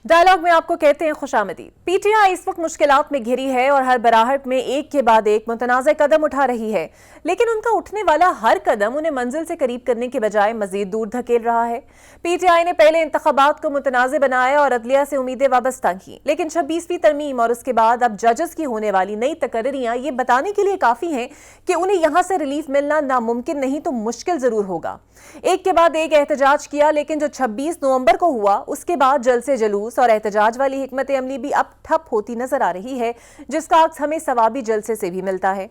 Dialogue میں آپ کو کہتے ہیں خوش آمدید۔ پی ٹی آئی اس وقت مشکلات میں گھری ہے اور ہر براہٹ میں ایک کے بعد ایک متنازع قدم اٹھا رہی ہے، لیکن ان کا اٹھنے والا ہر قدم انہیں منزل سے قریب کرنے کے بجائے مزید دور دھکیل رہا ہے۔ پی ٹی آئی نے پہلے انتخابات کو متنازع بنایا اور عدلیہ سے امیدیں وابستہ کی، لیکن 26ویں ترمیم اور اس کے بعد اب ججز کی ہونے والی نئی تقرریاں یہ بتانے کے لیے کافی ہیں کہ انہیں یہاں سے ریلیف ملنا ناممکن نہیں تو مشکل ضرور ہوگا۔ ایک کے بعد ایک احتجاج کیا، لیکن جو 26 نومبر کو ہوا اس کے بعد جلسے جلوس اور احتجاج والی حکمت عملی بھی اب ٹھپ ہوتی نظر آ رہی ہے، جس کا عکس ہمیں ثوابی جلسے سے بھی ملتا ہے۔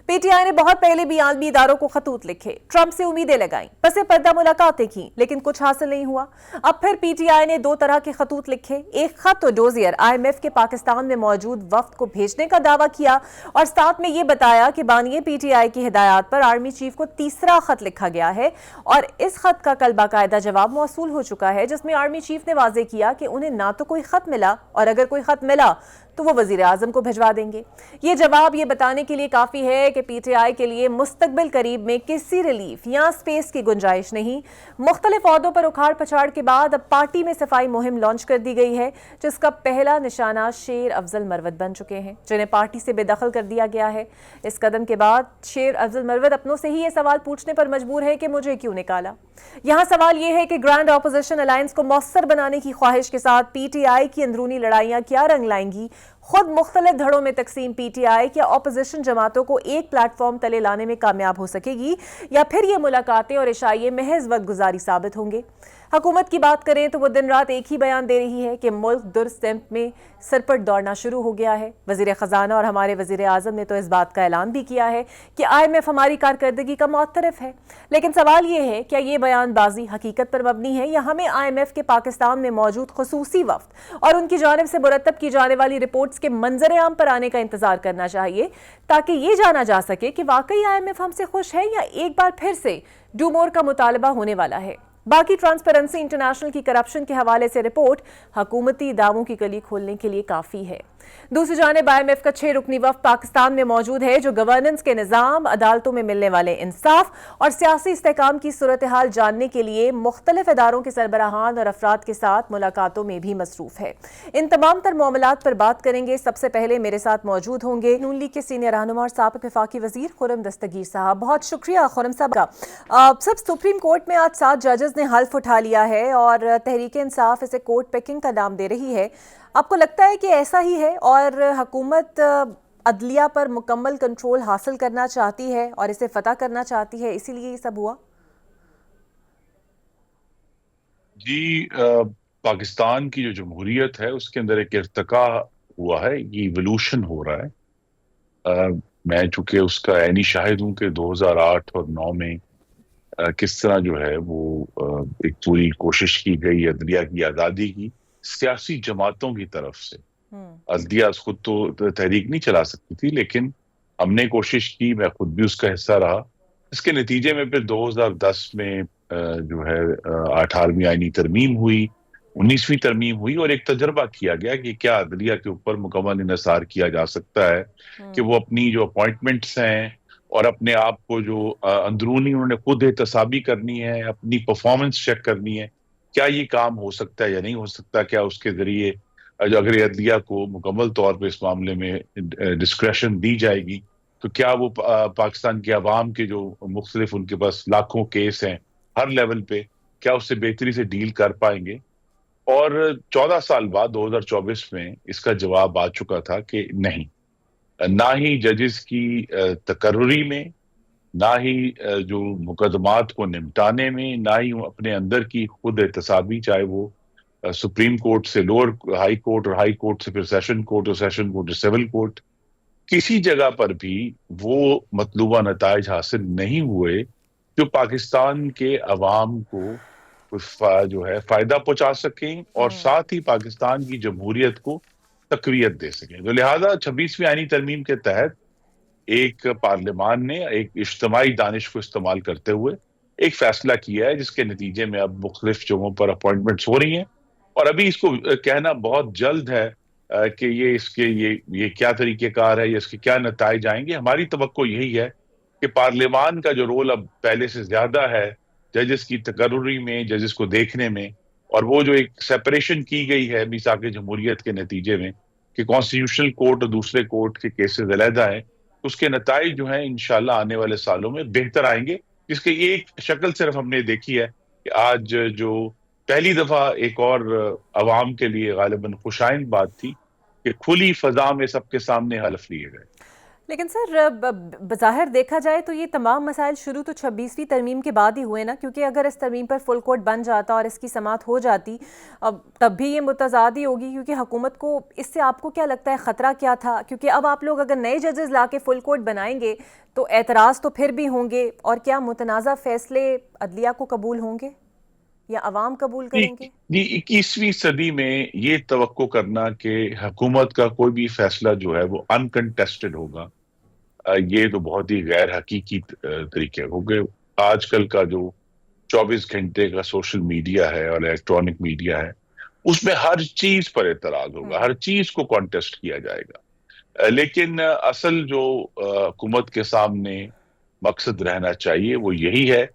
پی ٹی آئی نے بہت پہلے بھی عالمی اداروں کو خطوط لکھے، ٹرمپ سے امیدیں لگائیں، پس پردہ ملاقاتیں کی، لیکن کچھ حاصل نہیں ہوا۔ اب پھر پی ٹی آئی نے دو طرح کے خطوط لکھے، ایک خط تو ڈوزیئر آئی ایم ایف کے پاکستان میں موجود وفد کو بھیجنے کا دعویٰ کیا اور ساتھ میں یہ بتایا کہ بانیے پی ٹی آئی کی ہدایات پر آرمی چیف کو تیسرا خط لکھا گیا ہے اور اس خط کا کل باقاعدہ جواب موصول ہو چکا ہے، جس میں آرمی چیف نے واضح کیا کہ انہیں نہ تو کوئی خط ملا اور اگر کوئی خط ملا تو وہ وزیر اعظم کو بھجوا دیں گے۔ یہ جواب یہ بتانے کے لیے کافی ہے کہ پی ٹی آئی کے لیے مستقبل قریب میں کسی ریلیف یا سپیس کی گنجائش نہیں۔ مختلف عہدوں پر اکھاڑ پچھاڑ کے بعد اب پارٹی میں صفائی مہم لانچ کر دی گئی ہے، جس کا پہلا نشانہ شیر افضل مروت بن چکے ہیں، جنہیں پارٹی سے بے دخل کر دیا گیا ہے۔ اس قدم کے بعد شیر افضل مروت اپنوں سے ہی یہ سوال پوچھنے پر مجبور ہے کہ مجھے کیوں نکالا۔ یہاں سوال یہ ہے کہ گرینڈ اپوزیشن الائنس کو مؤثر بنانے کی خواہش کے ساتھ پی ٹی آئی کی اندرونی لڑائیاں کیا رنگ لائیں گی؟ خود مختلف دھڑوں میں تقسیم پی ٹی آئی کیا اپوزیشن جماعتوں کو ایک پلیٹ فارم تلے لانے میں کامیاب ہو سکے گی، یا پھر یہ ملاقاتیں اور عشائیے محض وقت گزاری ثابت ہوں گے؟ حکومت کی بات کریں تو وہ دن رات ایک ہی بیان دے رہی ہے کہ ملک درسمت میں سرپٹ دوڑنا شروع ہو گیا ہے۔ وزیر خزانہ اور ہمارے وزیر اعظم نے تو اس بات کا اعلان بھی کیا ہے کہ آئی ایم ایف ہماری کارکردگی کا معترف ہے، لیکن سوال یہ ہے کیا یہ بیان بازی حقیقت پر مبنی ہے، یا ہمیں آئی ایم ایف کے پاکستان میں موجود خصوصی وفد اور ان کی جانب سے مرتب کی جانے والی رپورٹس کے منظر عام پر آنے کا انتظار کرنا چاہیے تاکہ یہ جانا جا سکے کہ واقعی آئی ایم ایف ہم سے خوش ہے یا ایک بار پھر سے ڈو مور کا مطالبہ ہونے والا ہے۔ باقی ٹرانسپیرنسی انٹرنیشنل کی کرپشن کے حوالے سے رپورٹ حکومتی دعووں کی کلی کھولنے کے لیے کافی ہے۔ دوسری جانب آئی ایم ایف کا 6 رکنی وفد پاکستان میں موجود ہے، جو گورننس کے نظام، عدالتوں میں ملنے والے انصاف اور سیاسی استحکام کی صورتحال جاننے کے لیے مختلف اداروں کے سربراہان اور افراد کے ساتھ ملاقاتوں میں بھی مصروف ہے۔ ان تمام تر معاملات پر بات کریں گے۔ سب سے پہلے میرے ساتھ موجود ہوں گے نون لیگ کے سینئر رہنما اور سابق وفاقی وزیر خرم دستگیر صاحب۔ بہت شکریہ خرم صاحب کا۔ سب سپریم کورٹ میں آج 7 ججز نے حلف اٹھا لیا ہے اور تحریک انصاف اسے کورٹ پیکنگ کا نام دے رہی ہے۔ آپ کو لگتا ہے کہ ایسا ہی ہے اور حکومت عدلیہ پر مکمل کنٹرول حاصل کرنا چاہتی ہے اور اسے فتح کرنا چاہتی ہے، اسی لیے یہ سب ہوا؟ جی، پاکستان کی جو جمہوریت ہے اس کے اندر ایک ارتقا ہوا ہے، یہ ایولوشن ہو رہا ہے۔ میں چونکہ اس کا عینی شاہد ہوں کہ 2008 اور 2009 میں کس طرح جو ہے وہ ایک پوری کوشش کی گئی عدلیہ کی آزادی کی سیاسی جماعتوں کی طرف سے۔ عدلیہ خود تو تحریک نہیں چلا سکتی تھی، لیکن ہم نے کوشش کی، میں خود بھی اس کا حصہ رہا۔ اس کے نتیجے میں پھر 2010 میں جو ہے 18ویں آئینی ترمیم ہوئی، 19ویں ترمیم ہوئی اور ایک تجربہ کیا گیا کہ کیا عدلیہ کے اوپر مکمل انحصار کیا جا سکتا ہے کہ وہ اپنی جو اپوائنٹمنٹس ہیں اور اپنے آپ کو جو اندرونی انہوں نے خود احتسابی کرنی ہے، اپنی پرفارمنس چیک کرنی ہے، کیا یہ کام ہو سکتا ہے یا نہیں ہو سکتا، کیا اس کے ذریعے اگر عدلیہ کو مکمل طور پہ اس معاملے میں ڈسکریشن دی جائے گی تو کیا وہ پاکستان کے عوام کے جو مختلف ان کے پاس لاکھوں کیس ہیں ہر لیول پہ، کیا اس سے بہتری سے ڈیل کر پائیں گے؟ اور 14 سال بعد 2024 میں اس کا جواب آ چکا تھا کہ نہیں، نہ ہی ججز کی تقرری میں، نہ ہی جو مقدمات کو نمٹانے میں، نہ ہی اپنے اندر کی خود احتسابی، چاہے وہ سپریم کورٹ سے لوور ہائی کورٹ اور ہائی کورٹ سے پھر سیشن کورٹ اور سیشن کورٹ سے سول کورٹ، کسی جگہ پر بھی وہ مطلوبہ نتائج حاصل نہیں ہوئے جو پاکستان کے عوام کو جو ہے فائدہ پہنچا سکیں اور ساتھ ہی پاکستان کی جمہوریت کو تقویت دے سکیں۔ تو لہٰذا 26ویں آئینی ترمیم کے تحت ایک پارلیمان نے ایک اجتماعی دانش کو استعمال کرتے ہوئے ایک فیصلہ کیا ہے، جس کے نتیجے میں اب مختلف جگہوں پر اپوائنٹمنٹس ہو رہی ہیں، اور ابھی اس کو کہنا بہت جلد ہے کہ یہ کیا طریقہ کار ہے یا اس کے کیا نتائج آئیں گے۔ ہماری توقع یہی ہے کہ پارلیمان کا جو رول اب پہلے سے زیادہ ہے ججز کی تقرری میں، ججز کو دیکھنے میں اور وہ جو ایک سیپریشن کی گئی ہے میثاق جمہوریت کے نتیجے میں کہ کانسٹیٹیوشنل کورٹ اور دوسرے کورٹ کے کیسز علیحدہ ہیں، اس کے نتائج جو ہیں انشاءاللہ آنے والے سالوں میں بہتر آئیں گے، جس کی ایک شکل صرف ہم نے دیکھی ہے کہ آج جو پہلی دفعہ ایک اور عوام کے لیے غالباً خوشائند بات تھی کہ کھلی فضا میں سب کے سامنے حلف لیے گئے۔ لیکن سر بظاہر دیکھا جائے تو یہ تمام مسائل شروع تو 26ویں ترمیم کے بعد ہی ہوئے نا، کیونکہ اگر اس ترمیم پر فل کورٹ بن جاتا اور اس کی سماعت ہو جاتی تب بھی یہ متضاد ہی ہوگی، کیونکہ حکومت کو اس سے آپ کو کیا لگتا ہے خطرہ کیا تھا؟ کیونکہ اب آپ لوگ اگر نئے ججز لا کے فل کورٹ بنائیں گے تو اعتراض تو پھر بھی ہوں گے، اور کیا متنازع فیصلے عدلیہ کو قبول ہوں گے یا عوام قبول کریں گے؟ جی، 21ویں صدی میں یہ توقع کرنا کہ حکومت کا کوئی بھی فیصلہ جو ہے وہ انکنٹیسٹڈ ہوگا، یہ تو بہت ہی غیر حقیقی طریقے ہو گئے۔ آج کل کا جو 24 گھنٹے کا سوشل میڈیا ہے اور الیکٹرانک میڈیا ہے، اس میں ہر چیز پر اعتراض ہوگا، ہر چیز کو کانٹیسٹ کیا جائے گا، لیکن اصل جو حکومت کے سامنے مقصد رہنا چاہیے وہ یہی ہے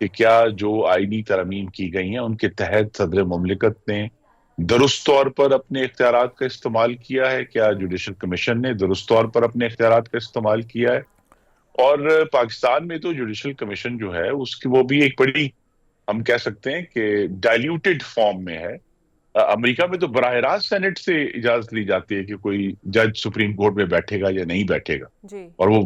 کہ کیا جو آئینی ترامیم کی گئی ہیں ان کے تحت صدر مملکت نے درست طور پر اپنے اختیارات کا استعمال کیا ہے، کیا جوڈیشل کمیشن نے درست طور پر اپنے اختیارات کا استعمال کیا ہے، اور پاکستان میں تو جوڈیشل کمیشن جو ہے اس کی وہ بھی ایک بڑی ہم کہہ سکتے ہیں کہ ڈائلیوٹڈ فارم میں ہے۔ امریکہ میں تو براہ راست سینٹ سے اجازت لی جاتی ہے کہ کوئی جج سپریم کورٹ میں بیٹھے گا یا نہیں بیٹھے گا، جی اور وہ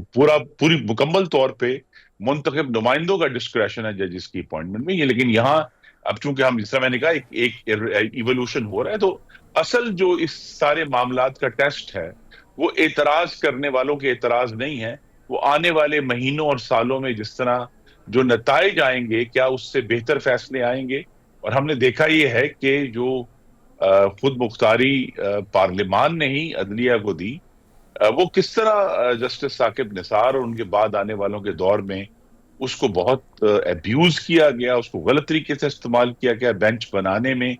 پوری مکمل طور پہ منتخب نمائندوں کا ڈسکریشن ہے ججز کی اپوائنٹمنٹ میں یہ۔ لیکن یہاں اب چونکہ ہم جس طرح میں نے کہا ایک ایوولوشن ہو رہا ہے، تو اصل جو اس سارے معاملات کا ٹیسٹ ہے وہ اعتراض کرنے والوں کے اعتراض نہیں ہے، وہ آنے والے مہینوں اور سالوں میں جس طرح جو نتائج آئیں گے کیا اس سے بہتر فیصلے آئیں گے۔ اور ہم نے دیکھا یہ ہے کہ جو خود مختاری پارلیمان نے ہی عدلیہ کو دی، وہ کس طرح جسٹس ثاقب نثار اور ان کے بعد آنے والوں کے دور میں اس کو بہت ابیوز کیا گیا، اس کو غلط طریقے سے استعمال کیا گیا بینچ بنانے میں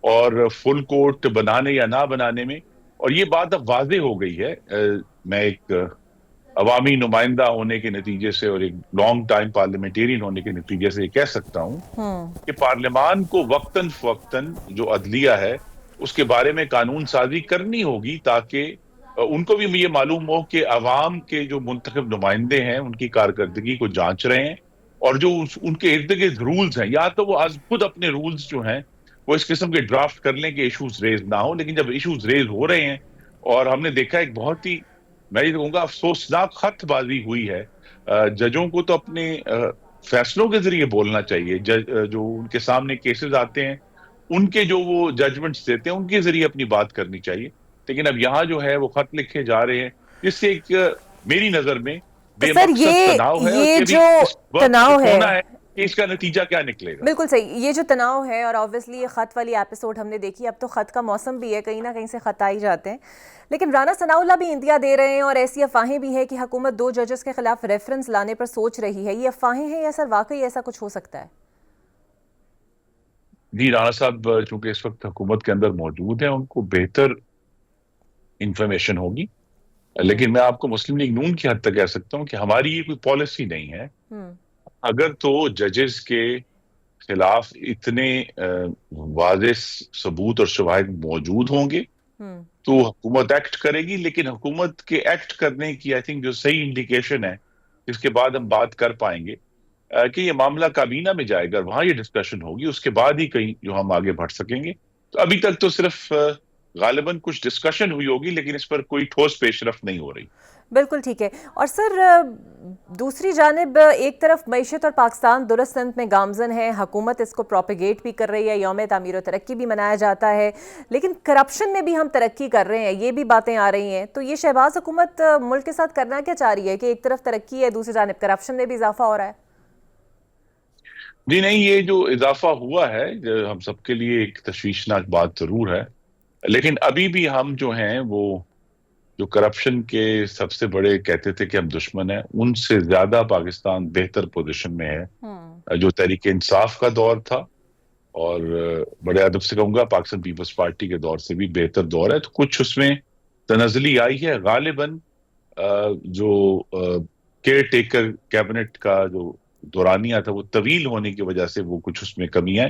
اور فل کورٹ بنانے یا نہ بنانے میں۔ اور یہ بات اب واضح ہو گئی ہے، میں ایک عوامی نمائندہ ہونے کے نتیجے سے اور ایک لانگ ٹائم پارلیمنٹیرین ہونے کے نتیجے سے یہ کہہ سکتا ہوں کہ پارلیمان کو وقتاً فوقتاً جو عدلیہ ہے اس کے بارے میں قانون سازی کرنی ہوگی، تاکہ ان کو بھی یہ معلوم ہو کہ عوام کے جو منتخب نمائندے ہیں ان کی کارکردگی کو جانچ رہے ہیں، اور جو ان کے ارد گرد رولز ہیں یا تو وہ آج خود اپنے رولز جو ہیں وہ اس قسم کے ڈرافٹ کر لیں کہ ایشوز ریز نہ ہو، لیکن جب ایشوز ریز ہو رہے ہیں، اور ہم نے دیکھا ایک بہت ہی میں یہ کہوں گا افسوسناک خط بازی ہوئی ہے، ججوں کو تو اپنے فیصلوں کے ذریعے بولنا چاہیے، جو ان کے سامنے کیسز آتے ہیں ان کے جو وہ ججمنٹس دیتے ہیں ان کے ذریعے اپنی بات کرنی چاہیے، لیکن اب یہاں جو ہے وہ خط لکھے جا رہے ہیں، جس سے ایک میری نظر میں تو بے سر مقصد تناؤ ہے، اور یہ یہ بھی جو اس وقت تناؤ ہے، ہونا ہے کہ اس کا نتیجہ کیا نکلے گا۔ بالکل صحیح، یہ جو تناؤ ہے، اور آبویسلی یہ خط والی ایپیسوڈ ہم نے دیکھی، اب تو خط کا موسم بھی ہے، کہیں نہ کہیں سے خط آ ہی جاتے ہیں، لیکن رانا ثناء اللہ بھی انتہا دے رہے ہیں، اور ایسی افواہیں بھی ہیں کہ حکومت 2 ججز کے خلاف ریفرنس لانے پر سوچ رہی ہے۔ یہ افواہیں ہیں یا سر واقعی ایسا کچھ ہو سکتا ہے؟ جی، رانا صاحب چونکہ اس وقت حکومت کے اندر موجود ہیں، ان کو بہتر انفارمیشن ہوگی، لیکن میں آپ کو مسلم لیگ نون کی حد تک کہہ سکتا ہوں کہ ہماری یہ کوئی پالیسی نہیں ہے۔ اگر تو ججز کے خلاف اتنے واضح ثبوت اور شواہد موجود ہوں گے تو حکومت ایکٹ کرے گی، لیکن حکومت کے ایکٹ کرنے کی آئی تھنک جو صحیح انڈیکیشن ہے جس کے بعد ہم بات کر پائیں گے کہ یہ معاملہ کابینہ میں جائے گا، وہاں یہ ڈسکشن ہوگی، اس کے بعد ہی کہیں جو ہم آگے بڑھ سکیں گے۔ تو ابھی تک تو صرف غالباً کچھ ڈسکشن ہوئی ہوگی، لیکن اس پر کوئی ٹھوس پیش رفت نہیں ہو رہی۔ بالکل ٹھیک ہے۔ اور سر دوسری جانب ایک طرف معیشت اور پاکستان درست سمت میں گامزن ہے، حکومت اس کو پروپیگیٹ بھی کر رہی ہے، یوم تعمیر و ترقی بھی منایا جاتا ہے، لیکن کرپشن میں بھی ہم ترقی کر رہے ہیں، یہ بھی باتیں آ رہی ہیں۔ تو یہ شہباز حکومت ملک کے ساتھ کرنا کیا چاہ رہی ہے کہ ایک طرف ترقی ہے، دوسری جانب کرپشن میں بھی اضافہ ہو رہا ہے؟ جی نہیں، یہ جو اضافہ ہوا ہے ہم سب کے لیے ایک تشویشناک بات ضرور ہے، لیکن ابھی بھی ہم جو ہیں وہ جو کرپشن کے سب سے بڑے کہتے تھے کہ ہم دشمن ہیں، ان سے زیادہ پاکستان بہتر پوزیشن میں ہے۔ جو تحریک انصاف کا دور تھا، اور بڑے ادب سے کہوں گا پاکستان پیپلز پارٹی کے دور سے بھی بہتر دور ہے، تو کچھ اس میں تنزلی آئی ہے۔ غالباً جو کیئر ٹیکر کیبنٹ کا جو دورانیہ تھا وہ طویل ہونے کی وجہ سے وہ کچھ اس میں کمی ہے،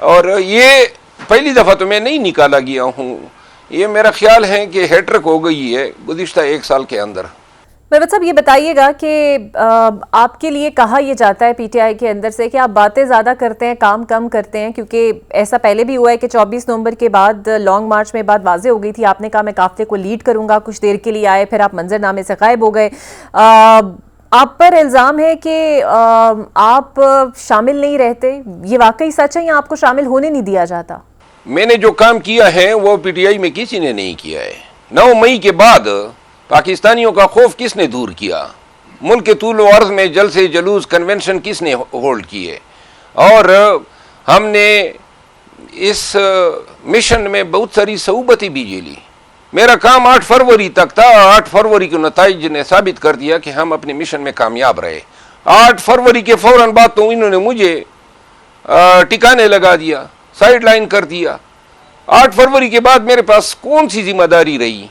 اور یہ پہلی دفعہ تو میں نہیں نکالا گیا ہوں، یہ میرا خیال ہے کہ ہیٹرک ہو گئی ہے گزشتہ 1 سال کے اندر۔ مروت صاحب یہ بتائیے گا کہ آپ کے لیے کہا یہ جاتا ہے پی ٹی آئی کے اندر سے کہ آپ باتیں زیادہ کرتے ہیں، کام کم کرتے ہیں، کیونکہ ایسا پہلے بھی ہوا ہے کہ 24 نومبر کے بعد لانگ مارچ میں بات واضح ہو گئی تھی، آپ نے کہا میں قافلے کو لیڈ کروں گا، کچھ دیر کے لیے آئے، پھر آپ منظر نامے سے غائب ہو گئے۔ آپ پر الزام ہے کہ آپ شامل نہیں رہتے، یہ واقعی سچ ہے یا آپ کو شامل ہونے نہیں دیا جاتا؟ میں نے جو کام کیا ہے وہ پی ٹی آئی میں کسی نے نہیں کیا ہے۔ 9 مئی کے بعد پاکستانیوں کا خوف کس نے دور کیا؟ ملک کے طول و عرض میں جلسے جلوس کنونشن کس نے ہولڈ کیے؟ اور ہم نے اس مشن میں بہت ساری صعوبتیں بھی جھیلی۔ میرا کام 8 فروری تک تھا، 8 فروری کے نتائج نے ثابت کر دیا کہ ہم اپنے مشن میں کامیاب رہے۔ 8 فروری کے فوراً بعد تو انہوں نے مجھے ٹکانے لگا دیا، سائیڈ لائن کر دیا۔ 8 فروری کے بعد میرے پاس کون سی ذمہ داری رہی؟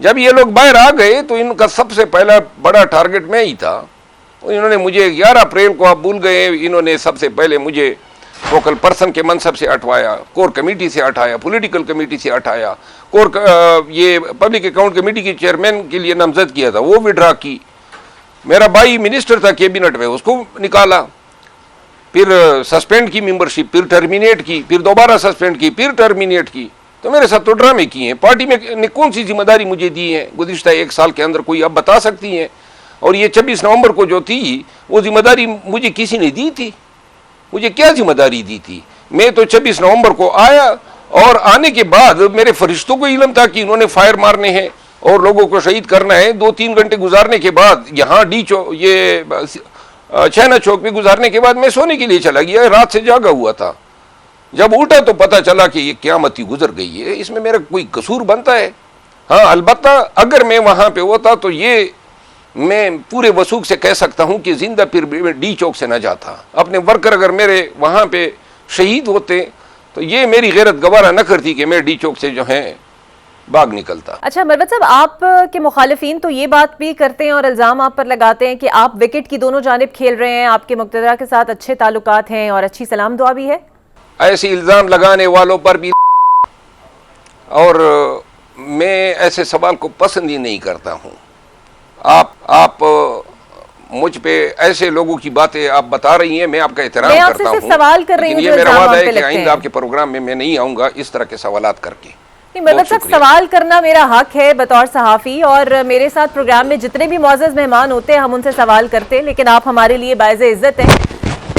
جب یہ لوگ باہر آ گئے تو ان کا سب سے پہلا بڑا ٹارگٹ میں ہی تھا۔ انہوں نے مجھے 11 اپریل کو، آپ بھول گئے، انہوں نے سب سے پہلے مجھے فوکل پرسن کے منصب سے ہٹوایا، کور کمیٹی سے ہٹایا، پولیٹیکل کمیٹی سے ہٹایا، یہ پبلک اکاؤنٹ کمیٹی کے چیئرمین کے لیے نامزد کیا تھا وہ وڈرا کی۔ میرا بھائی منسٹر تھا کیبنٹ میں، اس کو نکالا، پھر سسپینڈ کی ممبرشپ، پھر ٹرمینیٹ کی، پھر دوبارہ سسپینڈ کی، پھر ٹرمینیٹ کی۔ تو میرے ساتھ تو ڈرامے کیے ہیں۔ پارٹی میں نے کون سی ذمہ داری مجھے دی ہے گزشتہ 1 سال کے اندر؟ کوئی اب بتا سکتی ہیں؟ اور یہ 26 نومبر کو جو تھی وہ ذمہ داری مجھے کسی نے دی تھی؟ مجھے کیا ذمہ داری دی تھی؟ میں تو 26 نومبر کو آیا، اور آنے کے بعد میرے فرشتوں کو علم تھا کہ انہوں نے فائر مارنے ہیں اور لوگوں کو شہید کرنا ہے۔ 2-3 گھنٹے گزارنے کے بعد یہاں یہ چینا چوک پہ گزارنے کے بعد میں سونے کے لیے چلا گیا، رات سے جاگا ہوا تھا۔ جب اٹھا تو پتا چلا کہ یہ قیامت ہی گزر گئی ہے۔ اس میں میرا کوئی قصور بنتا ہے؟ ہاں، البتہ اگر میں وہاں پہ ہوتا تو یہ میں پورے وثوق سے کہہ سکتا ہوں کہ زندہ پھر ڈی چوک سے نہ جاتا۔ اپنے ورکر اگر میرے وہاں پہ شہید ہوتے تو یہ میری غیرت گوارا نہ کرتی کہ میں ڈی چوک سے جو ہے باغ نکلتا۔ اچھا مروت صاحب، آپ کے مخالفین تو یہ بات بھی کرتے ہیں اور الزام آپ پر لگاتے ہیں کہ آپ وکٹ کی دونوں جانب کھیل رہے ہیں، آپ کے مقتدرہ کے ساتھ اچھے تعلقات ہیں اور اچھی سلام دعا بھی ہے۔ ایسے الزام لگانے والوں پر بھی، اور میں ایسے سوال کو پسند ہی نہیں کرتا ہوں۔ آپ مجھ پہ ایسے لوگوں کی باتیں آپ بتا رہی ہیں، میں آپ کا احترام کرتا ہوں، میں آپ سے صرف سوال کر رہی ہوں، لیکن یہ میرا وعدہ ہے کہ آئندہ آپ کے پروگرام میں نہیں آؤں گا اس طرح کے سوالات کر کے۔ مروت صاحب، سوال کرنا میرا حق ہے بطور صحافی، اور میرے ساتھ پروگرام میں جتنے بھی معزز مہمان ہوتے ہیں ہم ان سے سوال کرتے ہیں، لیکن آپ ہمارے لیے باعث عزت ہیں،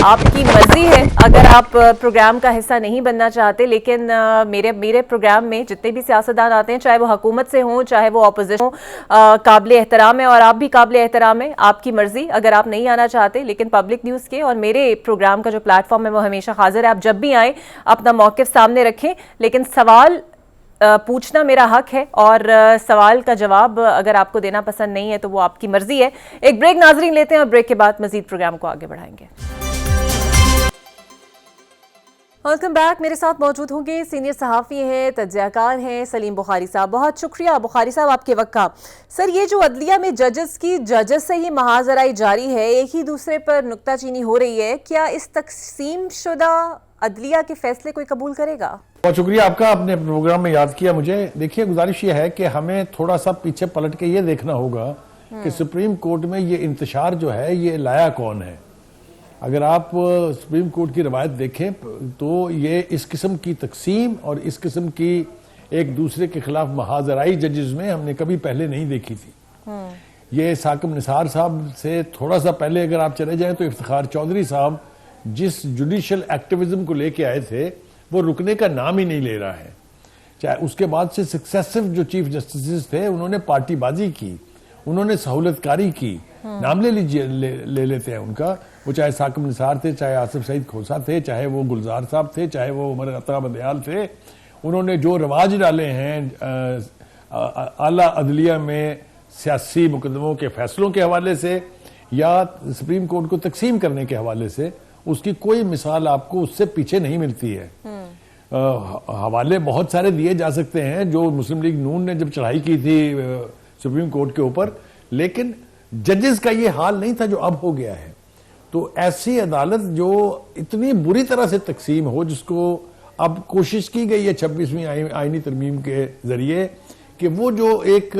آپ کی مرضی ہے اگر آپ پروگرام کا حصہ نہیں بننا چاہتے، لیکن میرے پروگرام میں جتنے بھی سیاستدان آتے ہیں، چاہے وہ حکومت سے ہوں چاہے وہ اپوزیشن ہوں، قابل احترام ہے، اور آپ بھی قابل احترام ہے۔ آپ کی مرضی اگر آپ نہیں آنا چاہتے، لیکن پبلک نیوز کے اور میرے پروگرام کا جو پلیٹ فارم ہے وہ ہمیشہ حاضر ہے، آپ جب بھی آئیں اپنا موقف سامنے رکھیں، لیکن سوال پوچھنا میرا حق ہے، اور سوال کا جواب اگر آپ کو دینا پسند نہیں ہے تو وہ آپ کی مرضی ہے۔ ایک بریک ناظرین لیتے ہیں اور بریک کے بعد مزید پروگرام کو آگے بڑھائیں گے۔ Welcome back. میرے ساتھ موجود ہوں گے سینئر صحافی ہیں، تجزیہ کار ہیں سلیم بخاری صاحب۔ بہت شکریہ بخاری صاحب آپ کے وقت کا۔ سر، یہ جو عدلیہ میں ججز سے ہی محاذ آرائی جاری ہے، ایک ہی دوسرے پر نکتہ چینی ہو رہی ہے، کیا اس تقسیم شدہ عدلیہ کے فیصلے کوئی قبول کرے گا؟ بہت شکریہ آپ کا، اپنے پروگرام میں یاد کیا مجھے۔ دیکھیے، گزارش یہ ہے کہ ہمیں تھوڑا سا پیچھے پلٹ کے یہ دیکھنا ہوگا کہ سپریم کورٹ میں یہ انتشار جو ہے یہ لایا کون ہے۔ اگر آپ سپریم کورٹ کی روایت دیکھیں تو یہ اس قسم کی تقسیم اور اس قسم کی ایک دوسرے کے خلاف محاذ آرائی ججز میں ہم نے کبھی پہلے نہیں دیکھی تھی۔ یہ ثاقب نثار صاحب سے تھوڑا سا پہلے اگر آپ چلے جائیں تو افتخار چودھری صاحب جس جوڈیشل ایکٹیویزم کو لے کے آئے تھے وہ رکنے کا نام ہی نہیں لے رہا ہے۔ چاہے اس کے بعد سے سکسیسو جو چیف جسٹسز تھے انہوں نے پارٹی بازی کی، انہوں نے سہولت کاری کی، نام لے لیتے ہیں ان کا، وہ چاہے ثاقب نثار تھے، چاہے آصف سعید کھوسا تھے، چاہے وہ گلزار صاحب تھے، چاہے وہ عمر عطا بدیال تھے۔ انہوں نے جو رواج ڈالے ہیں اعلیٰ عدلیہ میں سیاسی مقدموں کے فیصلوں کے حوالے سے یا سپریم کورٹ کو تقسیم کرنے کے حوالے سے، اس کی کوئی مثال آپ کو اس سے پیچھے نہیں ملتی ہے۔ حوالے بہت سارے دیے جا سکتے ہیں جو مسلم لیگ نون نے جب چڑھائی کی تھی سپریم کورٹ کے اوپر، لیکن ججز کا یہ حال نہیں تھا جو اب ہو گیا ہے۔ تو ایسی عدالت جو اتنی بری طرح سے تقسیم ہو، جس کو اب کوشش کی گئی ہے 26ویں آئینی ترمیم کے ذریعے کہ وہ جو ایک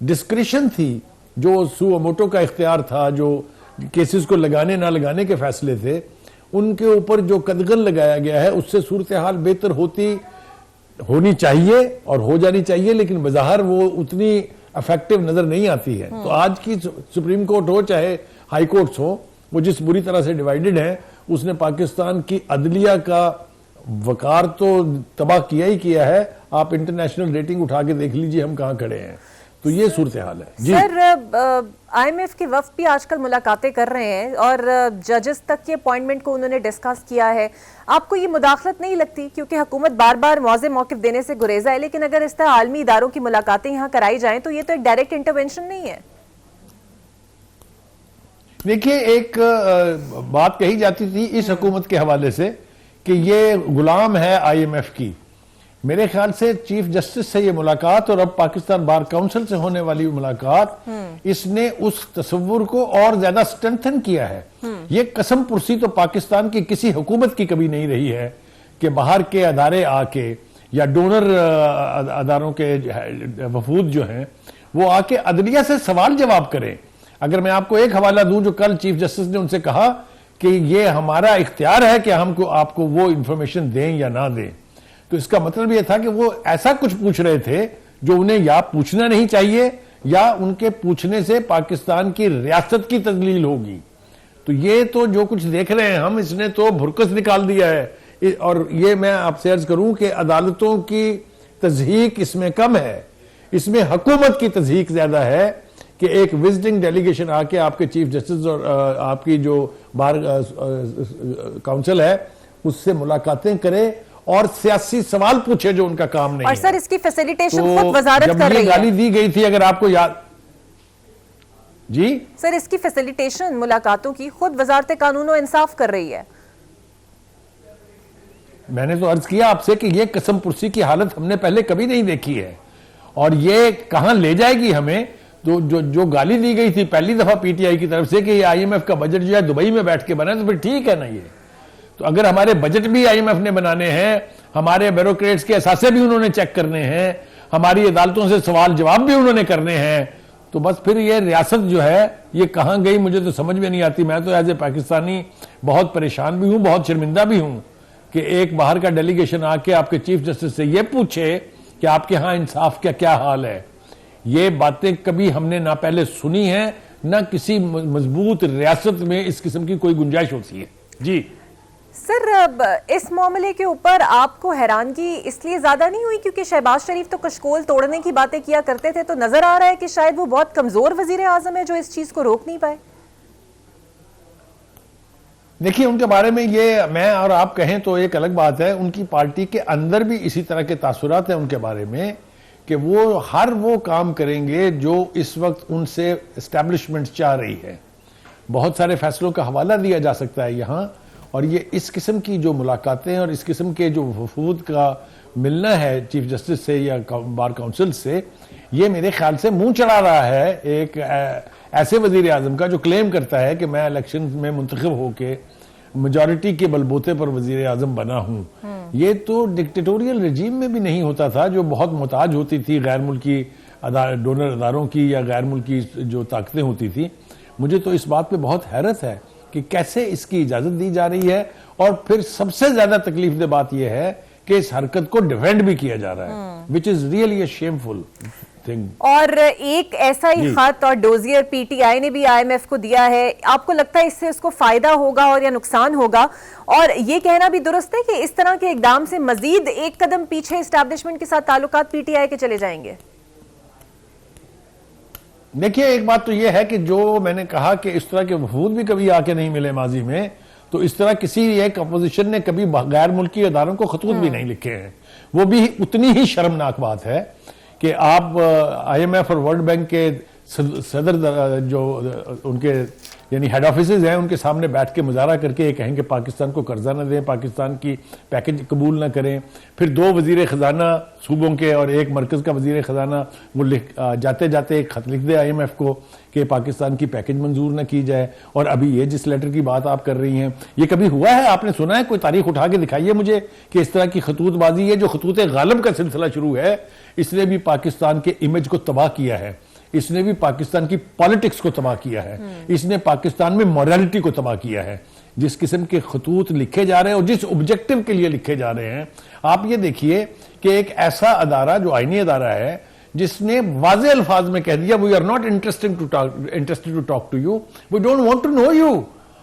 ڈسکریشن تھی، جو سو موٹو کا اختیار تھا، جو کیسز کو لگانے نہ لگانے کے فیصلے تھے، ان کے اوپر جو قدغن لگایا گیا ہے، اس سے صورتحال بہتر ہونی چاہیے اور ہو جانی چاہیے، لیکن بظاہر وہ اتنی افیکٹو نظر نہیں آتی ہے۔ تو آج کی سپریم کورٹ ہو چاہے ہائی کورٹس ہو، وہ جس بری طرح سے ڈیوائیڈڈ ہیں، اس نے پاکستان کی عدلیہ کا وقار تو تباہ کیا ہی کیا ہے۔ آپ انٹرنیشنل ریٹنگ اٹھا کے دیکھ لیجئے ہم کہاں کھڑے ہیں۔ تو یہ صورتحال ہے جی۔ سر، آئی ایم ایف کے وفد بھی آج کل ملاقاتیں کر رہے ہیں اور ججز تک کی اپوائنٹمنٹ کو انہوں نے ڈسکس کیا ہے۔ آپ کو یہ مداخلت نہیں لگتی؟ کیونکہ حکومت بار بار واضح موقف دینے سے گریزا ہے، لیکن اگر اس طرح عالمی اداروں کی ملاقاتیں یہاں کرائی جائیں تو یہ تو ایک ڈائریکٹ انٹرونشن نہیں ہے۔ دیکھیے، ایک بات کہی جاتی تھی اس حکومت کے حوالے سے کہ یہ غلام ہے آئی ایم ایف کی۔ میرے خیال سے چیف جسٹس سے یہ ملاقات اور اب پاکستان بار کونسل سے ہونے والی ملاقات، اس نے اس تصور کو اور زیادہ سٹرنتھن کیا ہے۔ یہ قسم پرسی تو پاکستان کی کسی حکومت کی کبھی نہیں رہی ہے کہ باہر کے ادارے آ کے یا ڈونر اداروں کے وفود جو ہیں وہ آ کے عدلیہ سے سوال جواب کریں۔ اگر میں آپ کو ایک حوالہ دوں جو کل چیف جسٹس نے ان سے کہا کہ یہ ہمارا اختیار ہے کہ ہم کو آپ کو وہ انفارمیشن دیں یا نہ دیں، تو اس کا مطلب یہ تھا کہ وہ ایسا کچھ پوچھ رہے تھے جو انہیں یا پوچھنا نہیں چاہیے یا ان کے پوچھنے سے پاکستان کی ریاست کی تذلیل ہوگی۔ تو یہ تو جو کچھ دیکھ رہے ہیں ہم، اس نے تو بھرکس نکال دیا ہے۔ اور یہ میں آپ سے عرض کروں کہ عدالتوں کی تضحیک اس میں کم ہے، اس میں حکومت کی تضحیک زیادہ ہے کہ ایک وزٹنگ ڈیلیگیشن آ کے آپ کے چیف جسٹس اور آپ کی جو بار کونسل ہے اس سے ملاقاتیں کرے اور سیاسی سوال پوچھے جو ان کا کام نہیں ہے۔ اور سر، اس کی فیسیلیٹیشن خود وزارت کر رہی ہے۔ جب یہ گالی دی گئی تھی، اگر آپ کو یاد جی سر، اس کی فیسیلیٹیشن ملاقاتوں کی خود وزارت قانون و انصاف کر رہی ہے۔ میں نے تو عرض کیا آپ سے کہ یہ قسم پرسی کی حالت ہم نے پہلے کبھی نہیں دیکھی ہے، اور یہ کہاں لے جائے گی ہمیں۔ جو گالی دی گئی تھی پہلی دفعہ پی ٹی آئی کی طرف سے کہ یہ آئی ایم ایف کا بجٹ جو ہے دبئی میں بیٹھ کے بنا ہے، تو پھر ٹھیک ہے نا۔ یہ تو اگر ہمارے بجٹ بھی آئی ایم ایف نے بنانے ہیں، ہمارے بیوروکریٹس کے اثاثے بھی انہوں نے چیک کرنے ہیں، ہماری عدالتوں سے سوال جواب بھی انہوں نے کرنے ہیں، تو بس پھر یہ ریاست جو ہے یہ کہاں گئی مجھے تو سمجھ میں نہیں آتی۔ میں تو ایز اے پاکستانی بہت پریشان بھی ہوں، بہت شرمندہ بھی ہوں کہ ایک باہر کا ڈیلیگیشن آ کے آپ کے چیف جسٹس سے یہ پوچھے کہ آپ کے ہاں انصاف کا کیا حال ہے۔ یہ باتیں کبھی ہم نے نہ پہلے سنی ہیں، نہ کسی مضبوط ریاست میں اس قسم کی کوئی گنجائش ہوتی ہے جی۔ سر، اس معاملے کے اوپر آپ کو حیرانگی اس لیے زیادہ نہیں ہوئی کیونکہ شہباز شریف تو کشکول توڑنے کی باتیں کیا کرتے تھے، تو نظر آ رہا ہے کہ شاید وہ بہت کمزور وزیر اعظم ہے جو اس چیز کو روک نہیں پائے؟ دیکھیے، ان کے بارے میں یہ میں اور آپ کہیں تو ایک الگ بات ہے، ان کی پارٹی کے اندر بھی اسی طرح کے تاثرات ہیں ان کے بارے میں کہ وہ ہر وہ کام کریں گے جو اس وقت ان سے اسٹیبلشمنٹ چاہ رہی ہے۔ بہت سارے فیصلوں کا حوالہ دیا جا سکتا ہے یہاں، اور یہ اس قسم کی جو ملاقاتیں اور اس قسم کے جو وفود کا ملنا ہے چیف جسٹس سے یا بار کونسل سے، یہ میرے خیال سے منہ چڑھا رہا ہے ایک ایسے وزیر اعظم کا جو کلیم کرتا ہے کہ میں الیکشن میں منتخب ہو کے میجورٹی کے بلبوتے پر وزیر اعظم بنا ہوں۔ یہ تو ڈکٹیٹوریل رجیم میں بھی نہیں ہوتا تھا، جو بہت محتاج ہوتی تھی غیر ملکی ڈونر اداروں کی یا غیر ملکی جو طاقتیں ہوتی تھی۔ مجھے تو اس بات پہ بہت حیرت ہے کہ کیسے اس کی اجازت دی جا رہی ہے، اور پھر سب سے زیادہ تکلیف دہ بات یہ ہے کہ اس حرکت کو ڈیفینڈ بھی کیا جا رہا ہے، which is really a shameful thing۔ اور ایک ایسا ہی خط اور ڈوزیئر پی ٹی آئی نے بھی آئی ایم ایف کو دیا ہے، آپ کو لگتا ہے اس سے اس کو فائدہ ہوگا اور یا نقصان ہوگا؟ اور یہ کہنا بھی درست ہے کہ اس طرح کے اقدام سے مزید ایک قدم پیچھے اسٹیبلشمنٹ کے ساتھ تعلقات پی ٹی آئی کے چلے جائیں گے؟ دیکھیے، ایک بات تو یہ ہے کہ جو میں نے کہا کہ اس طرح کے وفود بھی کبھی آ کے نہیں ملے ماضی میں، تو اس طرح کسی ایک اپوزیشن نے کبھی غیر ملکی اداروں کو خطوط بھی نہیں لکھے ہیں۔ وہ بھی اتنی ہی شرمناک بات ہے کہ آپ آئی ایم ایف اور ورلڈ بینک کے صدر جو ان کے یعنی ہیڈ آفیسز ہیں ان کے سامنے بیٹھ کے مظاہرہ کر کے یہ کہیں کہ پاکستان کو قرضہ نہ دیں, پاکستان کی پیکج قبول نہ کریں. پھر 2 وزیر خزانہ صوبوں کے اور 1 مرکز کا وزیر خزانہ وہ جاتے جاتے ایک خط لکھ دے IMF کو کہ پاکستان کی پیکج منظور نہ کی جائے. اور ابھی یہ جس لیٹر کی بات آپ کر رہی ہیں, یہ کبھی ہوا ہے؟ آپ نے سنا ہے؟ کوئی تاریخ اٹھا کے دکھائیے مجھے کہ اس طرح کی خطوط بازی ہے. جو خطوط غالب کا سلسلہ شروع ہے اس نے بھی پاکستان کے امیج کو تباہ کیا ہے, اس نے بھی پاکستان کی پالیٹکس کو تباہ کیا ہے, اس نے پاکستان میں موریلٹی کو تباہ کیا ہے. جس قسم کے خطوط لکھے جا رہے ہیں اور جس آبجیکٹو کے لیے لکھے جا رہے ہیں, آپ یہ دیکھیے کہ ایک ایسا ادارہ جو آئینی ادارہ ہے جس نے واضح الفاظ میں کہہ دیا we are not interested to talk to you, we don't want to know you.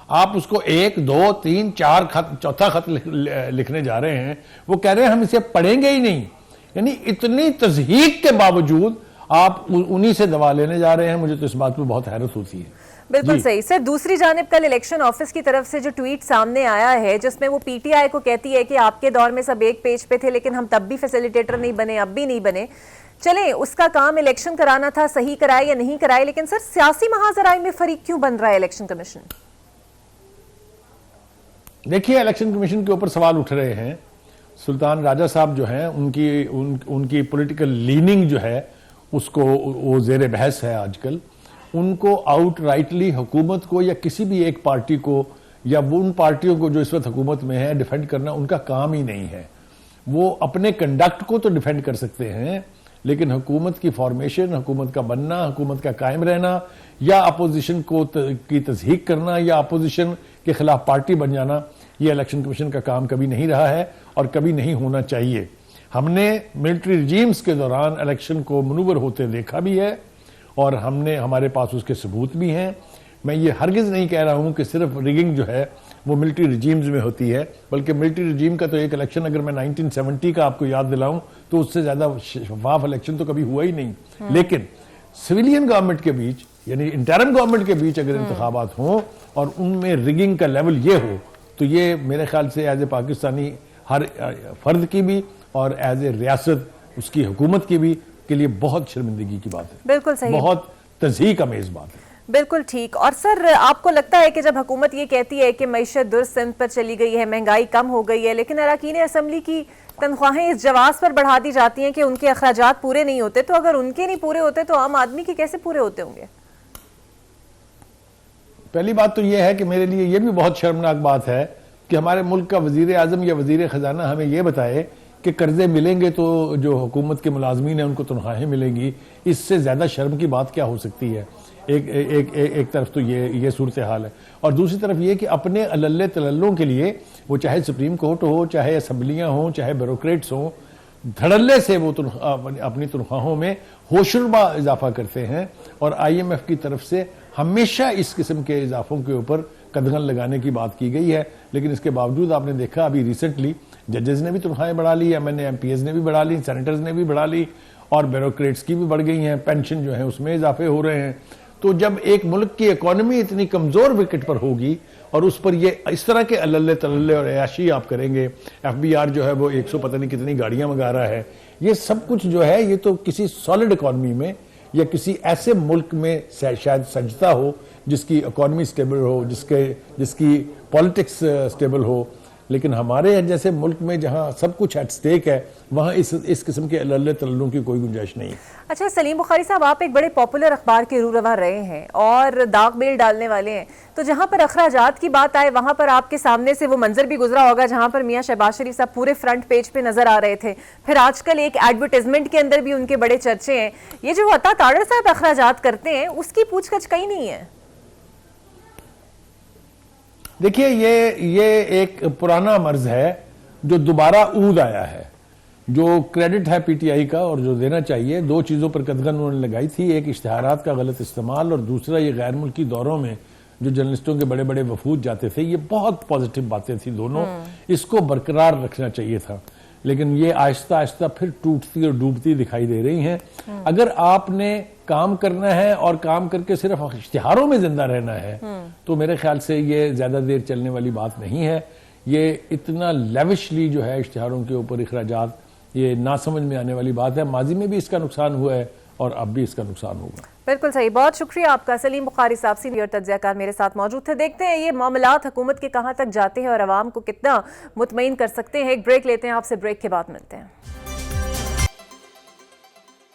آپ اس کو 1 2 3 4 خط, چوتھا خط لکھنے جا رہے ہیں, وہ کہہ رہے ہیں ہم اسے پڑھیں گے ہی نہیں. یعنی اتنی تضحیق کے باوجود آپ انہی سے دوا لینے جا رہے ہیں. مجھے تو اس بات پہ بہت حیرت ہوتی ہے. بالکل صحیح سر. دوسری جانب کل الیکشن آفس کی طرف سے جو ٹویٹ سامنے آیا ہے جس میں وہ PTI کو کہتی ہے کہ آپ کے دور میں سب ایک پیج پہ تھے لیکن ہم تب بھی فیسیلیٹیٹر نہیں بنے, اب بھی نہیں بنے. چلیں اس کا کام الیکشن کرانا تھا, صحیح کرائے یا نہیں کرائے, لیکن سر سیاسی محاذرائے میں فریق کیوں بن رہا ہے الیکشن کمیشن؟ دیکھیے الیکشن کمیشن کے اوپر سوال اٹھ رہے ہیں. سلطان راجہ صاحب جو ہیں ان کی پولیٹیکل لیننگ جو ہے اس کو وہ زیر بحث ہے آج کل. ان کو آؤٹ رائٹلی حکومت کو یا کسی بھی ایک پارٹی کو یا ان پارٹیوں کو جو اس وقت حکومت میں ہے ڈیفینڈ کرنا ان کا کام ہی نہیں ہے. وہ اپنے کنڈکٹ کو تو ڈیفینڈ کر سکتے ہیں لیکن حکومت کی فارمیشن, حکومت کا بننا, حکومت کا قائم رہنا یا اپوزیشن کی تضحیق کرنا یا اپوزیشن کے خلاف پارٹی بن جانا, یہ الیکشن کمیشن کا کام کبھی نہیں رہا ہے اور کبھی نہیں ہونا چاہیے. ہم نے ملٹری رجیمز کے دوران الیکشن کو منور ہوتے دیکھا بھی ہے اور ہمارے پاس اس کے ثبوت بھی ہیں. میں یہ ہرگز نہیں کہہ رہا ہوں کہ صرف ریگنگ جو ہے وہ ملٹری رجیمز میں ہوتی ہے, بلکہ ملٹری رجیم کا تو ایک الیکشن اگر میں 1970 کا آپ کو یاد دلاؤں تو اس سے زیادہ شفاف الیکشن تو کبھی ہوا ہی نہیں. لیکن سویلین گورنمنٹ کے بیچ یعنی انٹرم گورنمنٹ کے بیچ اگر انتخابات ہوں اور ان میں ریگنگ کا لیول یہ ہو تو یہ میرے خیال سے ایز اے پاکستانی ہر فرد کی بھی اور ایز اے ریاست اس کی حکومت کی بھی کے لیے بہت شرمندگی کی بات ہے. بالکل صحیح, بہت تضحیق امیز بات ہے. بالکل ٹھیک. اور سر آپ کو لگتا ہے کہ جب حکومت یہ کہتی ہے کہ معیشت درست سمت پر چلی گئی ہے, مہنگائی کم ہو گئی ہے, لیکن اراکین اسمبلی کی تنخواہیں اس جواز پر بڑھا دی جاتی ہیں کہ ان کے اخراجات پورے نہیں ہوتے, تو اگر ان کے نہیں پورے ہوتے تو عام آدمی کے کیسے پورے ہوتے ہوں گے؟ پہلی بات تو یہ ہے کہ میرے لیے یہ بھی بہت شرمناک بات ہے کہ ہمارے ملک کا وزیر اعظم یا وزیر خزانہ ہمیں یہ بتائے کہ قرضے ملیں گے تو جو حکومت کے ملازمین ہیں ان کو تنخواہیں ملیں گی. اس سے زیادہ شرم کی بات کیا ہو سکتی ہے؟ ایک طرف تو یہ صورتحال ہے اور دوسری طرف یہ کہ اپنے اللے تللوں کے لیے وہ چاہے سپریم کورٹ ہو, چاہے اسمبلیاں ہوں, چاہے بیوروکریٹس ہوں, دھڑلے سے وہ اپنی تنخواہوں میں ہوشربا اضافہ کرتے ہیں. اور IMF کی طرف سے ہمیشہ اس قسم کے اضافوں کے اوپر قدغن لگانے کی بات کی گئی ہے, لیکن اس کے باوجود آپ نے دیکھا ابھی ریسنٹلی ججز نے بھی تنخواہیں بڑھا لی, MPs نے بھی بڑھا لی, سینیٹرز نے بھی بڑھا لی اور بیوروکریٹس کی بھی بڑھ گئی ہیں, پینشن جو ہیں اس میں اضافے ہو رہے ہیں. تو جب ایک ملک کی اکانومی اتنی کمزور وکٹ پر ہوگی اور اس پر یہ اس طرح کے اللے تللے اور عیاشی آپ کریں گے, FBR جو ہے وہ 100 پتہ نہیں کتنی گاڑیاں منگا رہا ہے, یہ سب کچھ جو ہے یہ تو کسی سالڈ اکانومی میں یا کسی ایسے ملک میں شاید سجتا ہو جس کی اکانومی سٹیبل ہو, جس کی پالیٹکس سٹیبل ہو. لیکن ہمارے جیسے ملک میں جہاں سب کچھ ایٹ سٹیک ہے وہاں اس قسم کے اللے تللوں کی کوئی گنجائش نہیں. اچھا سلیم بخاری صاحب, آپ ایک بڑے پاپولر اخبار کے روح رہے ہیں اور داغ بیل ڈالنے والے ہیں, تو جہاں پر اخراجات کی بات آئے وہاں پر آپ کے سامنے سے وہ منظر بھی گزرا ہوگا جہاں پر میاں شہباز شریف صاحب پورے فرنٹ پیج پہ نظر آ رہے تھے. پھر آج کل ایک ایڈورٹائزمنٹ کے اندر بھی ان کے بڑے چرچے ہیں. یہ جو عطا تاڑر صاحب اخراجات کرتے ہیں اس کی پوچھ گچھ کہیں نہیں ہے. دیکھیے یہ ایک پرانا مرض ہے جو دوبارہ عود آیا ہے. جو کریڈٹ ہے PTI کا اور جو دینا چاہیے, 2 چیزوں پر قدغن انہوں نے لگائی تھی. ایک اشتہارات کا غلط استعمال اور دوسرا یہ غیر ملکی دوروں میں جو جرنلسٹوں کے بڑے بڑے وفود جاتے تھے. یہ بہت پازیٹیو باتیں تھیں دونوں, اس کو برقرار رکھنا چاہیے تھا. لیکن یہ آہستہ آہستہ پھر ٹوٹتی اور ڈوبتی دکھائی دے رہی ہیں. اگر آپ نے کام کرنا ہے اور کام کر کے صرف اشتہاروں میں زندہ رہنا ہے تو میرے خیال سے یہ زیادہ دیر چلنے والی بات نہیں ہے. یہ اتنا لیوشلی جو ہے اشتہاروں کے اوپر اخراجات, یہ نہ سمجھ میں آنے والی بات ہے. ماضی میں بھی اس کا نقصان ہوا ہے اور اب بھی اس کا نقصان ہوگا. بالکل صحیح. بہت شکریہ آپ کا. سلیم بخاری صاحب سینئر تجزیہ کار میرے ساتھ موجود تھے. دیکھتے ہیں یہ معاملات حکومت کے کہاں تک جاتے ہیں اور عوام کو کتنا مطمئن کر سکتے ہیں. ایک بریک لیتے ہیں, آپ سے بریک کے بعد ملتے ہیں.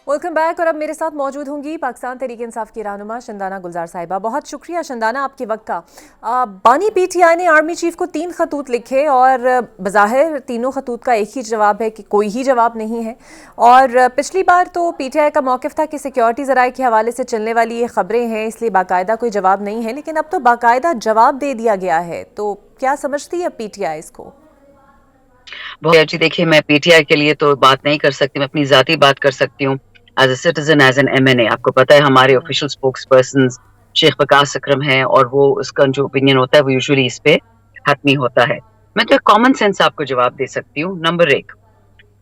Welcome back. اور اب میرے ساتھ موجود ہوں گی پاکستان تحریک انصاف کی رہنما شندانہ گلزار صاحبہ. بہت شکریہ شندانہ آپ کے وقت کا. بانی پی ٹی آئی نے آرمی چیف کو 3 خطوط لکھے اور بظاہر تینوں خطوط کا ایک ہی جواب ہے کہ کوئی ہی جواب نہیں ہے. اور پچھلی بار تو پی ٹی آئی کا موقف تھا کہ سیکیورٹی ذرائع کے حوالے سے چلنے والی یہ خبریں ہیں, اس لیے باقاعدہ کوئی جواب نہیں ہے, لیکن اب تو باقاعدہ جواب دے دیا گیا ہے. تو کیا سمجھتی ہے پی ٹی آئی اس کو؟ بہت اچھی. دیکھیے, میں پی ٹی آئی کے لیے تو بات نہیں کر سکتی, میں اپنی ذاتی بات کر سکتی ہوں as a citizen, as an MNA. آپ کو پتہ ہے ہمارے آفیشیل اسپوکس پرسنز شیخ وقاص اکرم ہیں, اور وہ اس کا جو اوپینین ہوتا ہے وہ یوزولی اس پہ حتمی ہوتا ہے. میں تو ایک کامن سینس آپ کو جواب دے سکتی ہوں. نمبر 1,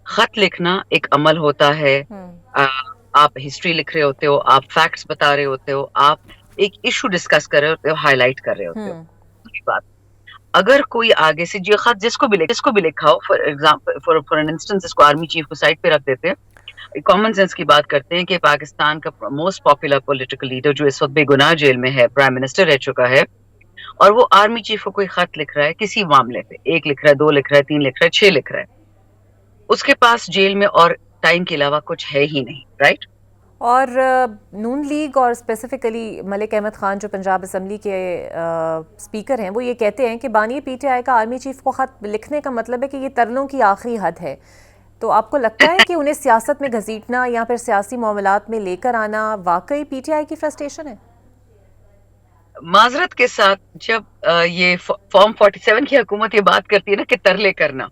خط لکھنا ایک عمل ہوتا ہے. آپ ہسٹری لکھ رہے ہوتے ہو, آپ فیکٹس بتا رہے ہوتے ہو, آپ ایک ایشو ڈسکس کر رہے ہوتے ہو, ہائی لائٹ کر رہے ہوتے ہو. بات, اگر کوئی آگے سے جو خط جس کو بھی لکھا ہو, for example for an instance اس کو آرمی چیف کو سائڈ پہ رکھ دیتے ہیں, کامن سینس کی بات کرتے ہیں کہ پاکستان کا موسٹ پاپولر پولیٹیکل لیڈر جو اس وقت بے گناہ جیل میں ہے, پرائم منسٹر رہ چکا ہے, اور وہ آرمی چیف کو کوئی خط لکھ رہا ہے کسی معاملے پہ, 1 لکھ رہا ہے, 2 لکھ رہا ہے, 3 لکھ رہا ہے, 6 لکھ رہا ہے, اس کے پاس جیل میں اور ٹائم کے علاوہ کچھ ہے ہی نہیں, رائٹ؟ اور نون لیگ اور اسپیسیفکلی ملک احمد خان جو پنجاب اسمبلی کے اسپیکر ہیں, وہ یہ کہتے ہیں کہ بانی پی ٹی آئی کا آرمی چیف کو خط لکھنے کا مطلب ہے کہ یہ ترلوں کی آخری حد ہے. تو آپ کو لگتا ہے کہ انہیں سیاست میں گھسیٹنا یا پھر سیاسی معاملات میں لے کر آنا واقعی پی ٹی آئی کی فرسٹریشن ہے؟ معذرت کے ساتھ, جب یہ فارم 47 کی حکومت یہ بات کرتی ہے نا کہ ترلے کرنا,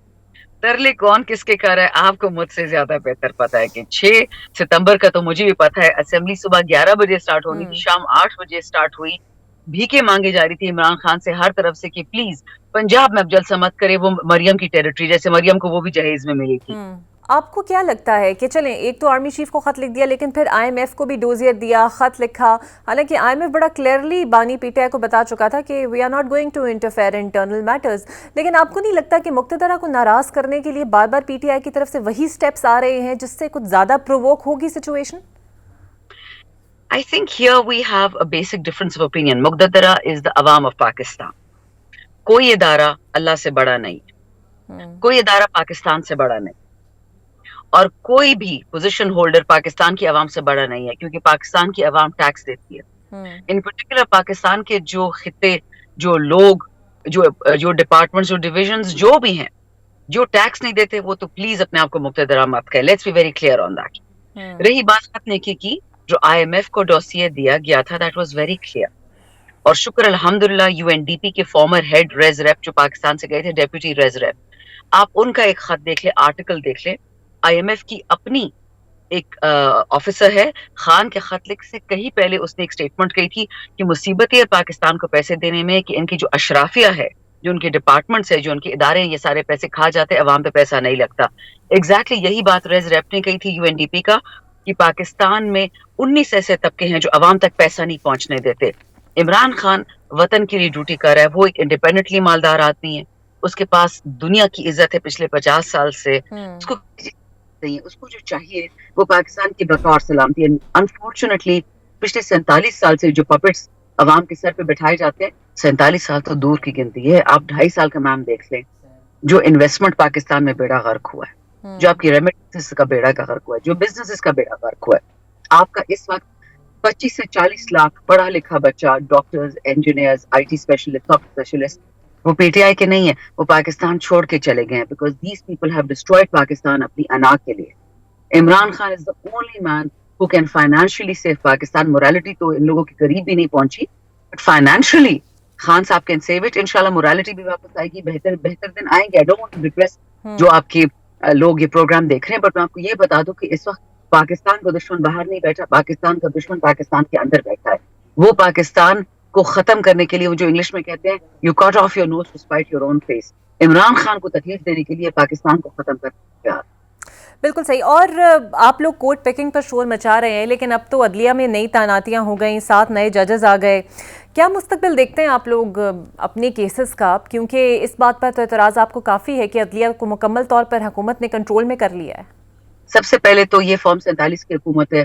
ترلے کون کس کے کر رہا ہے آپ کو مجھ سے زیادہ بہتر پتا ہے. کہ 6 ستمبر کا تو مجھے بھی پتا ہے, اسمبلی صبح 11 بجے سٹارٹ ہونی تھی, شام 8 بجے سٹارٹ ہوئی. بھیکیں مانگی جا رہی تھی عمران خان سے ہر طرف سے کہ پلیز پنجاب میں اب جلسہ مت کرے, وہ مریم کی ٹیریٹری, جیسے مریم کو وہ بھی جہیز میں ملی تھی. آپ کو کیا لگتا ہے کہ چلیں ایک تو آرمی چیف کو خط لکھ دیا, لیکن پھر آئی ایم ایف کو بھی ڈوزیئر دیا, خط لکھا, حالانکہ آئی ایم ایف بڑا کلیئرلی بانی پی ٹی آئی کو بتا چکا تھا کہ we are not going to interfere in internal matters. لیکن آپ کو نہیں لگتا کہ مقتدرہ کو ناراض کرنے کے لیے بار بار پی ٹی آئی کی طرف سے وہی سٹیپس آ رہے ہیں جس سے کچھ زیادہ پرووک ہوگی situation? I think here we have a basic difference of opinion. مقتدرہ is the عوام of پاکستان. کوئی ادارہ اللہ سے بڑا نہیں, کوئی ادارہ پاکستان سے بڑا نہیں, اور کوئی بھی پوزیشن ہولڈر پاکستان کی عوام سے بڑا نہیں ہے, کیونکہ پاکستان کی عوام ٹیکس دیتی ہے. ان پرٹیکولر پاکستان کے جو خطے, جو لوگ, جو ڈپارٹمنٹس, جو ڈویژنز جو بھی ہیں, جو ٹیکس نہیں دیتے, وہ تو پلیز اپنے آپ کو مقتدرہ مت کہیں. Let's be very clear on that. رہی بات خط نیکی کی, جو آئی ایم ایف کو ڈوسیے دیا گیا تھا, دیٹ واز ویری کلیئر. اور شکر الحمدللہ UNDP کے فارمر ہیڈ ریز ریپ جو پاکستان سے گئے تھے, ڈیپوٹی ریز ریپ, آپ ان کا ایک خط دیکھ لیں, آرٹیکل دیکھ لیں. آئی ایم ایف کی اپنی ایک آفیسر ہے, خان کے خط لکھ سے کہیں پہلے اس نے ایک سٹیٹمنٹ کہی تھی کہ مصیبت ہے پاکستان کو پیسے دینے میں کہ ان کی جو اشرافیہ ہے, جو ان کے ڈپارٹمنٹس ہے, جو ان کے ادارے ہیں, یہ سارے پیسے کھا جاتے ہیں, عوام پہ پیسہ نہیں لگتا. ایگزیکٹلی یہی بات ریز ریپ نے کہی تھی UNDP کا, کہ پاکستان میں 19 ایسے طبقے ہیں جو عوام تک پیسہ نہیں پہنچنے دیتے. عمران خان وطن کے لیے ڈیوٹی کر رہا ہے, وہ ایک انڈیپینڈنٹلی مالدار آدمی ہے, اس کے پاس دنیا کی عزت ہے پچھلے 50 سال سے, اس کو جو چاہیے وہ پاکستان کی بقا اور سلامتی ہے. انفارچونیٹلی پچھلے 47 سال سے جو پپٹس عوام کے سر پہ بٹھائے جاتے ہیں, 47 سال تو دور کی گنتی ہے. آپ 2.5 سال کا میم دیکھ لیں, جو انویسٹمنٹ پاکستان میں بیڑا غرق ہوا ہے, جو آپ کی ریمیٹنس کا بیڑا کا غرق ہوا ہے, جو بزنس کا بیڑا غرق ہوا ہے. آپ کا اس وقت 25 سے 40 لاکھ پڑھا لکھا بچہ, doctors, engineers, IT specialist, soft specialist, وہ پی ٹی آئی کے نہیں ہے, وہ پاکستان چھوڑ کے چلے گئے ہیں, because these people have destroyed Pakistan اپنی انا کے لیے. عمران خان از the only man who can financially save Pakistan. morality تو ان لوگوں کے قریب بھی نہیں پہنچی, but financially خان صاحب can save it. انشاءاللہ morality بھی واپس آئے گی, بہتر دن آئیں گے. I don't want to depress جو آپ کے لوگ یہ پروگرام دیکھ رہے ہیں, بٹ میں آپ کو یہ بتا دوں کہ اس وقت پاکستان کا دشمن باہر نہیں بیٹھا, پاکستان کا دشمن پاکستان کے اندر بیٹھا ہے. وہ پاکستان کو ختم کرنے کے لیے, وہ جو انگلش میں کہتے ہیں you cut off your nose to spite your own face, Imran Khan کو تکلیف دینے کے لیے پاکستان کو ختم کرنے کا. بالکل صحیح. اور آپ لوگ کوٹ پیکنگ پر شور مچا رہے ہیں, لیکن اب تو عدلیہ میں نئی تعیناتیاں ہو گئیں, 7 نئے ججز آ گئے. کیا مستقبل دیکھتے ہیں آپ لوگ اپنے کیسز کا؟ کیونکہ اس بات پر تو اعتراض آپ کو کافی ہے کہ عدلیہ کو مکمل طور پر حکومت نے کنٹرول میں کر لیا ہے. سب سے پہلے تو یہ فارم 47 کی حکومت ہے,